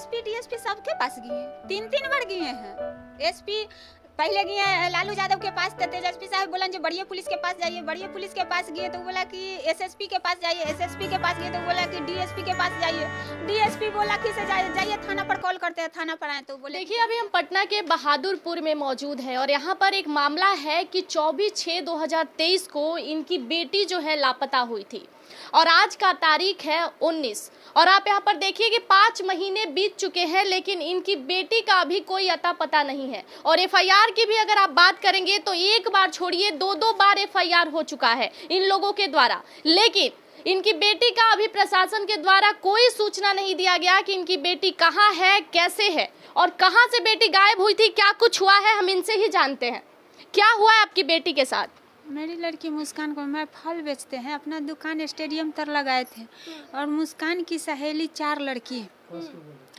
SP DSP सबके पास गए, 3 बार गए हैं। एसपी पहले गए लालू यादव के पास, तेजस्वी साहब बोला जो बड़ी पुलिस के पास जाइए, बड़ी पुलिस के पास गए तो बोला कि एसएसपी के पास जाइए, एसएसपी के पास गए तो बोला कि डीएसपी के पास जाइए, डीएसपी बोला कि से जाइए थाना पर कॉल करते हैं, थाना पर आए तो बोले। देखिए अभी हम पटना के बहादुरपुर में मौजूद हैं और यहाँ पर एक मामला है कि 24/6/2023 को इनकी बेटी जो है लापता हुई थी और आज का तारीख है 19 और आप यहाँ पर देखिए कि 5 महीने बीत चुके हैं लेकिन इनकी बेटी का अभी कोई अता पता नहीं है। और एफआईआर की भी अगर आप बात करेंगे तो एक बार छोड़िए 2 बार एफआईआर हो चुका है इन लोगों के द्वारा, लेकिन इनकी बेटी का अभी प्रशासन के द्वारा कोई सूचना नहीं दिया गया कि इनकी बेटी कहाँ है, कैसे है और कहाँ से बेटी गायब हुई थी, क्या कुछ हुआ है, हम इनसे ही जानते हैं। क्या हुआ है आपकी बेटी के साथ? मेरी लड़की मुस्कान को, मैं फल बेचते हैं, अपना दुकान स्टेडियम तर लगाए थे और मुस्कान की सहेली 4 लड़की है,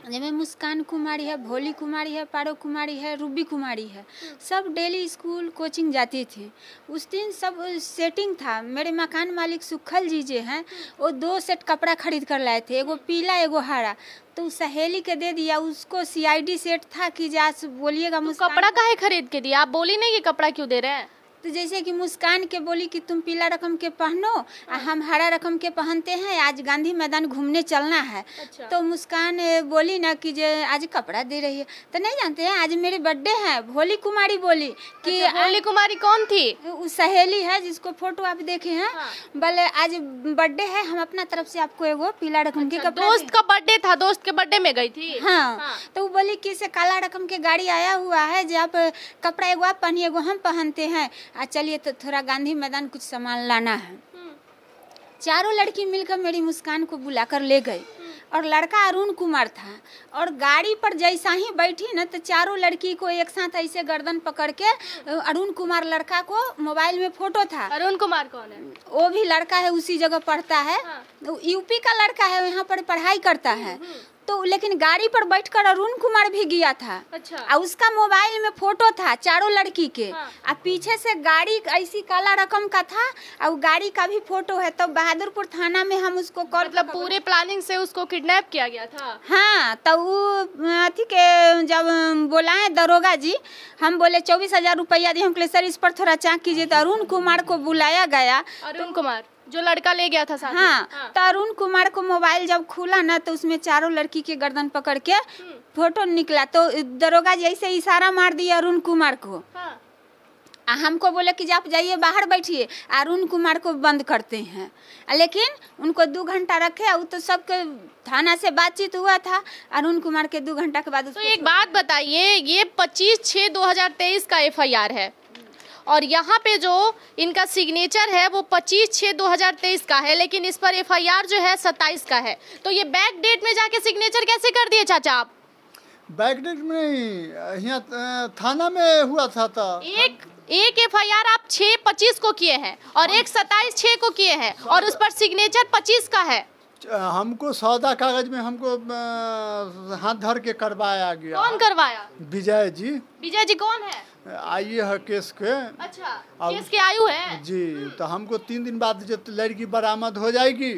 जिनमें मुस्कान कुमारी है, भोली कुमारी है, पारो कुमारी है, रूबी कुमारी है, सब डेली स्कूल कोचिंग जाती थी। उस दिन सब सेटिंग था, मेरे मकान मालिक सुखल जी जो हैं वो 2 सेट कपड़ा खरीद कर लाए थे, एगो पीला एगो हरा, तो सहेली के दे दिया, उसको सीआईडी सेट था कि जा बोलिएगा मुस्कान। कपड़ा काहे खरीद के दिया? आप बोली नहीं कि कपड़ा क्यों दे रहे हैं? तो जैसे कि मुस्कान के बोली कि तुम पीला रकम के पहनो, हम हरा रकम के पहनते हैं, आज गांधी मैदान घूमने चलना है। अच्छा। तो मुस्कान बोली ना कि जो आज कपड़ा दे रही है, तो नहीं जानते हैं आज मेरे बर्थडे है। भोली कुमारी बोली कि अच्छा, भोली कुमारी कौन थी? उस सहेली है जिसको फोटो आप देखे हैं। हाँ। बोले आज बर्थडे है, हम अपना तरफ से आपको एगो पीला रकम के कपड़ा। दोस्त का बर्थडे था, दोस्त के बर्थडे में गई थी। हाँ। तो वो बोली कि से काला रकम के गाड़ी आया हुआ है, जो आप कपड़ा एगो आप पहनिए, एगो हम पहनते हैं, चलिए तो थोड़ा गांधी मैदान कुछ सामान लाना है। 4 लड़की मिलकर मेरी मुस्कान को बुलाकर ले गई और लड़का अरुण कुमार था और गाड़ी पर जैसा ही बैठी ना तो 4 लड़की को एक साथ ऐसे गर्दन पकड़ के, अरुण कुमार लड़का को मोबाइल में फोटो था। अरुण कुमार कौन है? वो भी लड़का है, उसी जगह पढ़ता है। हाँ। यूपी का लड़का है, यहाँ पर पढ़ाई करता है। तो लेकिन गाड़ी पर बैठकर अरुण कुमार भी गया था। अच्छा। और उसका मोबाइल में फोटो था 4 लड़की के। हाँ। और पीछे से गाड़ी ऐसी काला रकम का था और गाड़ी का भी फोटो है। तो बहादुरपुर थाना में हम उसको कॉल, मतलब पूरे प्लानिंग से उसको किडनैप किया गया था। हाँ। तो वो अथी के जब बोलाए दरोगा जी, हम बोले 24,000 रुपया दिए, हम बोले सर इस पर थोड़ा चाक कीजिए। तो अरुण कुमार को बुलाया गया। अरुण कुमार जो लड़का ले गया था साथ में। हाँ। तो अरुण कुमार को मोबाइल जब खुला ना तो उसमें 4 लड़की के गर्दन पकड़ के फोटो निकला। तो दरोगा जी ऐसे इशारा मार दिया अरुण कुमार को। हाँ। हमको बोले कि आप जाइए बाहर बैठिए, अरुण कुमार को बंद करते हैं। लेकिन उनको 2 घंटा रखे और तो सबके थाना से बातचीत हुआ था। अरुण कुमार के 2 घंटा के बाद। तो एक बात बताइए, ये 25/6/2023 का एफआईआर है और यहाँ पे जो इनका सिग्नेचर है वो 25/6/2023 का है, लेकिन इस पर एफआईआर जो है 27 का है। तो ये बैक डेट में जाके सिग्नेचर कैसे कर दिए चाचा आप? बैक डेट में नहीं, यहाँ थाना में हुआ था। एक एफआईआर आप 6/25 को किए हैं और एक 27/6 को किए हैं और उस पर सिग्नेचर 25 का है। हमको सौदा कागज में हमको हाथ धर के करवाया गया। कौन करवाया? विजय जी। विजय जी कौन है? आयु है केस के। अच्छा, केस के आयु है जी। तो हमको 3 दिन बाद जो लड़की बरामद हो जाएगी,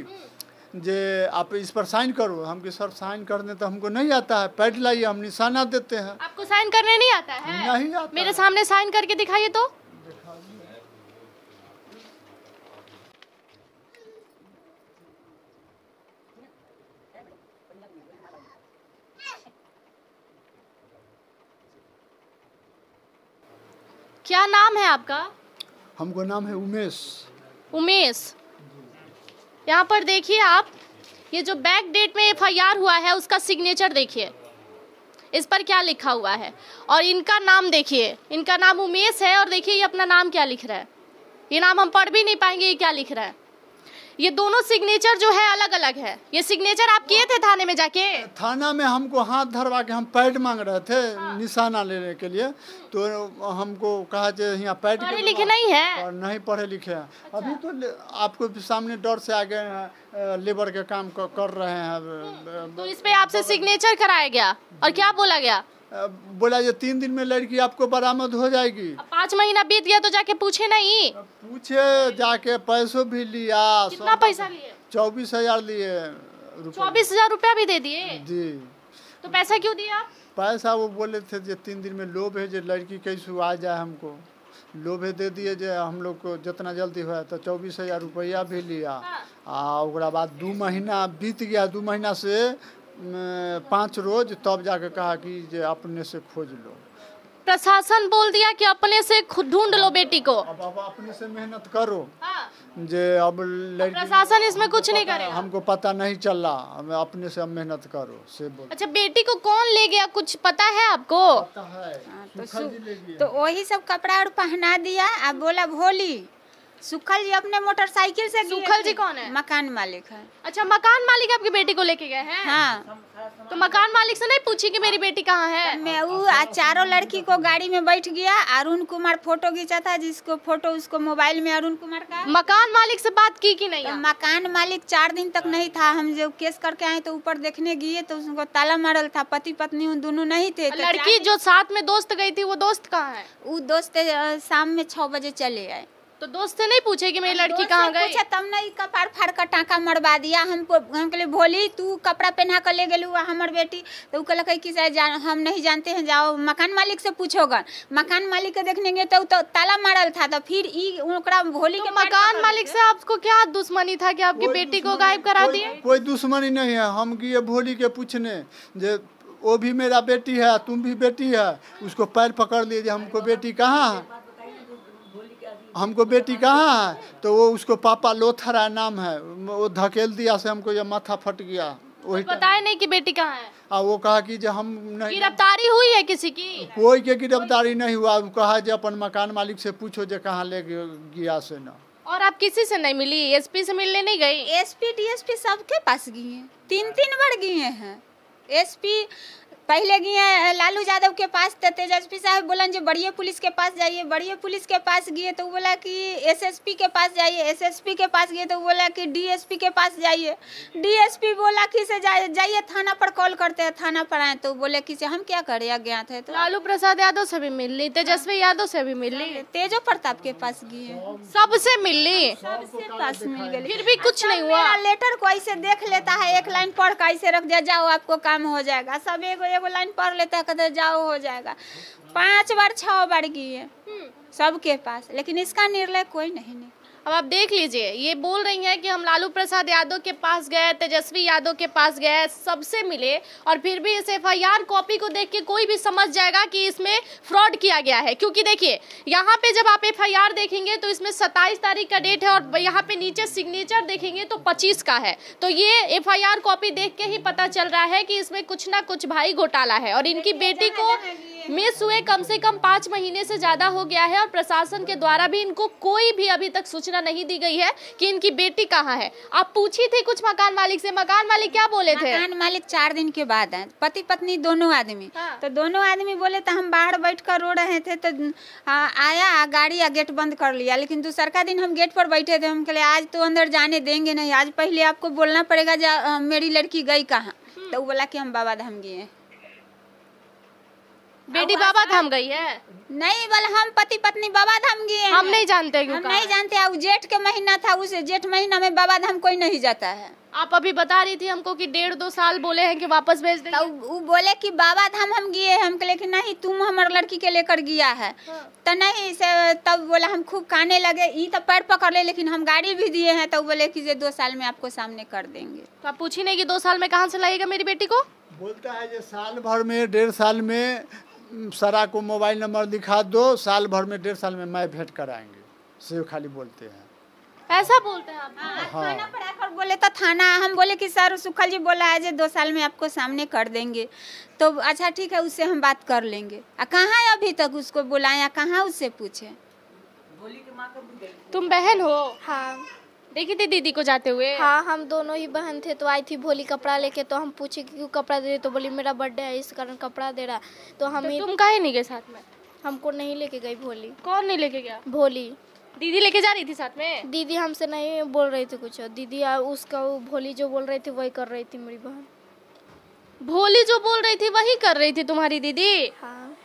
जे आप इस पर साइन करो। हमके सर साइन करने तो हमको नहीं आता है, पैड लाइए, हम निशाना देते हैं। आपको साइन करने नहीं आता है? नहीं आता। मेरे सामने साइन करके दिखाइए तो। क्या नाम है आपका? हमको नाम है उमेश। उमेश, यहाँ पर देखिए आप, ये जो बैक डेट में एफआईआर हुआ है उसका सिग्नेचर देखिए, इस पर क्या लिखा हुआ है और इनका नाम देखिए, इनका नाम उमेश है और देखिए ये अपना नाम क्या लिख रहा है। ये नाम हम पढ़ भी नहीं पाएंगे, ये क्या लिख रहा है। ये दोनों सिग्नेचर जो है अलग अलग है। ये सिग्नेचर आप किए थे थाने में जाके? थाना में हमको हाथ धरवा के हम पैड मांग रहे थे। हाँ। निशाना लेने के लिए, तो हमको कहा कि यहाँ पैड पढ़े लिखे नहीं है और नहीं पढ़े लिखे हैं। अच्छा। अभी तो आपको सामने डर से आगे लेबर के काम कर रहे हैं। तो इस पे आपसे सिग्नेचर कराया गया और क्या बोला गया? बोला ये 3 दिन में लड़की आपको बरामद हो जाएगी। 5 महीना बीत गया तो जाके पूछे नहीं? पूछे जाके, पैसों भी लिया। कितना पैसा लिए? 24,000 लिए। 24,000 रुपया भी दे दिए जी। तो पैसा क्यों दिया आप? पैसा वो बोले थे जो 3 दिन में लोभ है जो लड़की कैसे आ जाए, हमको लोभे दे दिए जो हम लोग को जितना जल्दी हुआ तो 24,000 रुपया भी लिया। ओकरा बाद 2 महीना बीत गया, 2 महीना से 5 रोज तब जाके कहा कि जे अपने से खोज लो। प्रशासन बोल दिया कि अपने से खुद ढूंढ लो बेटी को, अब अपने से मेहनत करो। हाँ। जे अब लड़की प्रशासन इसमें कुछ नहीं करेगा। हमको पता नहीं चला, हमें अपने से अब मेहनत करो से बोल। अच्छा, बेटी को कौन ले गया कुछ पता है आपको? पता है, सुखल जी ले गए। तो वही सब कपड़ा और पहना दिया। अब बोला भोली, सुखल जी अपने मोटरसाइकिल से गए सुखल जी थे। कौन है? मकान मालिक है। अच्छा, मकान मालिक आपकी बेटी को लेके गए हैं? हाँ, तो मकान मालिक से नहीं पूछी कि मेरी बेटी कहाँ है? मैं वो चारों लड़की को गाड़ी में बैठ गया। अरुण कुमार फोटो खींचा था, जिसको फोटो उसको मोबाइल में अरुण कुमार का। मकान मालिक से बात की कि नहीं? तो मकान मालिक 4 दिन तक नहीं था। हम जब केस करके आए तो ऊपर देखने गए तो उसको ताला मारल था। पति पत्नी उन दोनों नहीं थे। तो लड़की जो साथ में दोस्त गई थी वो दोस्त कहाँ है? वो दोस्त शाम में 6 बजे चले आए। तो दोस्त से नहीं पूछे कि मेरी लड़की दोस्त कहाँ से गई? पूछा तब नहीं कपार फाड़ कर टाँका मरवा दिया। हम कहले भोली तू कपड़ा पहना कर ले गेलू हमर बेटी। तो कहलक कि हम नहीं जानते हैं, जाओ मकान मालिक से पूछोगा। मकान मालिक के देखने गए तो ताला मारल था। तो फिर ओकरा भोली के मकान मालिक से आपको क्या दुश्मनी था कि आपकी बेटी को गायब करा दिए? कोई दुश्मनी नहीं है। हम गए भोली के पूछने जे वो भी मेरा बेटी है, तुम भी बेटी है। उसको पैर पकड़ लिए, हमको बेटी कहाँ है, हमको बेटी कहाँ है। तो वो उसको पापा लोथरा नाम है, वो धकेल दिया से हमको ये माथा फट गया। वही बताया नहीं कि बेटी कहाँ है? वो कहा कि जो हम नहीं, गिरफ्तारी हुई है किसी की? कोई के गिरफ्तारी नहीं हुआ। कहा जो अपन मकान मालिक से पूछो जो कहाँ ले गया से ना। और आप किसी से नहीं मिली? एसपी से मिलने नहीं गई? एसपी डीएसपी सबके पास गए हैं, 3 बार गए हैं। एसपी पहले गए लालू यादव के पास, तो तेजस्वी साहब बोला जो बड़िया पुलिस के पास जाइए। बड़िया पुलिस के पास गए तो बोला कि एसएसपी के पास जाइए। एसएसपी के पास गए तो बोला कि डीएसपी के पास जाइए। डीएसपी बोला कि से जाइए थाना पर कॉल करते हैं। थाना पर आए तो बोले कि से हम क्या करें, अज्ञात है। तो लालू प्रसाद यादव से भी मिल ली, तेजस्वी यादव से भी मिल ली, तेजो प्रताप के पास गए, सबसे मिल ली, सबसे पास मिल गए। फिर भी कुछ नहीं हुआ। मेरा लेटर को ऐसे देख लेता है, एक लाइन पढ़ कर ऐसे रख दिया, जाओ आपको काम हो जाएगा। सब एगो लाइन पढ़ लेता है, कहते जाओ हो जाएगा। 5 बार 6 बार गए सबके पास, लेकिन इसका निर्णय कोई नहीं। अब आप देख लीजिए, ये बोल रही हैं कि हम लालू प्रसाद यादव के पास गए, तेजस्वी यादव के पास गए, सबसे मिले, और फिर भी इस एफआईआर कॉपी को देख के कोई भी समझ जाएगा कि इसमें फ्रॉड किया गया है। क्योंकि देखिए, यहाँ पे जब आप एफआईआर देखेंगे तो इसमें 27 तारीख का डेट है, और यहाँ पे नीचे सिग्नेचर देखेंगे तो 25 का है। तो ये एफआईआर कॉपी देख के ही पता चल रहा है कि इसमें कुछ ना कुछ भाई घोटाला है। और इनकी बेटी को मिस हुए कम से कम 5 महीने से ज्यादा हो गया है, और प्रशासन के द्वारा भी इनको कोई भी अभी तक सूचना नहीं दी गई है कि इनकी बेटी कहाँ है। आप पूछी थी कुछ मकान मालिक से, मकान मालिक क्या बोले थे? मकान मालिक 4 दिन के बाद आए, पति पत्नी दोनों आदमी। हाँ। तो दोनों आदमी बोले तो हम बाहर बैठ कर रो रहे थे, तो आया गाड़ी या गेट बंद कर लिया। लेकिन दूसरा दिन हम गेट पर बैठे थे, हम कहले आज तो अंदर जाने देंगे नहीं, आज पहले आपको बोलना पड़ेगा मेरी लड़की गई कहाँ। तो वो बोला कि हम बाबा धाम गए। बेटी बाबा धाम गई है? नहीं बोला, हम पति पत्नी बाबा धाम गए। हम नहीं जानते क्यों? हम नहीं जानते। अब जेठ के महीना था, उस जेठ महीना में बाबा धाम कोई नहीं जाता है। आप अभी बता रही थी हमको कि 1.5-2 साल बोले हैं कि वापस भेज देंगे। तो वो बोले कि बाबा धाम हम गए। हम कहले कि नहीं, तुम हमारे लड़की के लेकर गया है। तो नहीं से, तब बोला हम खूब काने लगे, ई तो पैर पकड़ ले, लेकिन हम गाड़ी भी दिए हैं। तो बोले कि 2 साल में आपको सामने कर देंगे। तो आप पूछी नहीं कि 2 साल में कहाँ से लाएगा मेरी बेटी को? बोलता है जो साल भर में 1.5 साल में सारा को मोबाइल नंबर दिखा दो, साल भर में 1.5 साल में मैं भेंट कराएंगे, से खाली बोलते हैं। ऐसा बोलते हैं आप? थाना पर आकर बोले तो थाना, हम बोले कि सर सुखल जी बोला है 2 साल में आपको सामने कर देंगे। तो अच्छा ठीक है, उससे हम बात कर लेंगे। कहाँ है अभी तक उसको बुलाया, कहाँ उससे पूछे। तुम बहन हो? हाँ। देखी थी दीदी को जाते हुए? हाँ, हम दोनों ही बहन थे। तो आई थी भोली कपड़ा लेके, तो हम पूछे कि क्यों कपड़ा दे रही, तो बोली मेरा बर्थडे है इस कारण कपड़ा दे रहा। तो हम तो तुम काहे नहीं गए साथ में? हमको नहीं लेके गई भोली। कौन नहीं लेके गया? भोली दीदी लेके जा रही थी साथ में? दीदी हमसे नहीं बोल रही थी कुछ। दीदी उसका भोली जो बोल रही थी वही कर रही थी मेरी बहन। भोली जो बोल रही थी वही कर रही थी तुम्हारी दीदी? हाँ।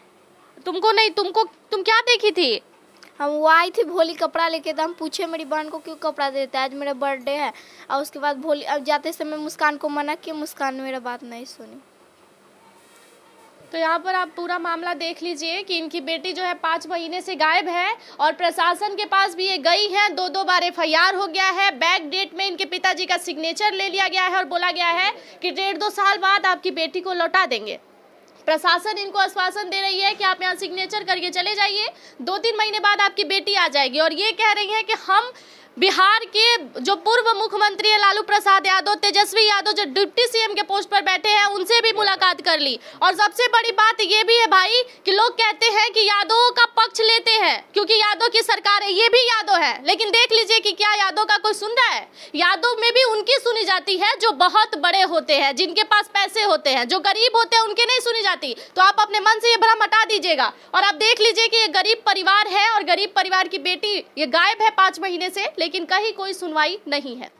तुमको नहीं, तुम क्या देखी थी? हम वो आई थी भोली कपड़ा लेके, तो हम पूछे मेरी बहन को क्यों कपड़ा देते हैं, आज मेरा बर्थडे है। और उसके बाद भोली अब जाते समय मुस्कान को मना किया, मुस्कान ने मेरा बात नहीं सुनी। तो यहाँ पर आप पूरा मामला देख लीजिए कि इनकी बेटी जो है 5 महीने से गायब है और प्रशासन के पास भी ये गई है, 2-2 बार FIR हो गया है। बैक डेट में इनके पिताजी का सिग्नेचर ले लिया गया है और बोला गया है कि 1.5-2 साल बाद आपकी बेटी को लौटा देंगे। प्रशासन इनको आश्वासन दे रही है कि आप यहाँ सिग्नेचर करके चले जाइए, 2-3 महीने बाद आपकी बेटी आ जाएगी। और ये कह रही है कि हम बिहार के जो पूर्व मुख्यमंत्री है लालू प्रसाद यादव, तेजस्वी यादव जो डिप्टी CM के पोस्ट पर बैठे हैं, उनसे भी मुलाकात कर ली। और सबसे बड़ी बात ये भी है भाई कि लोग कहते हैं कि यादवों का पक्ष लेते हैं क्योंकि यादव की सरकार है, ये भी यादव है, लेकिन देख लीजिए कि क्या यादव का कोई सुन रहा है? यादव में भी उनकी सुनी जाती है जो बहुत बड़े होते हैं, जिनके पास पैसे होते हैं। जो गरीब होते हैं उनके नहीं सुनी जाती। तो आप अपने मन से ये भ्रम हटा दीजिएगा और आप देख लीजिए कि ये गरीब परिवार है और गरीब परिवार की बेटी ये गायब है 5 महीने से, लेकिन कहीं कोई सुनवाई नहीं है।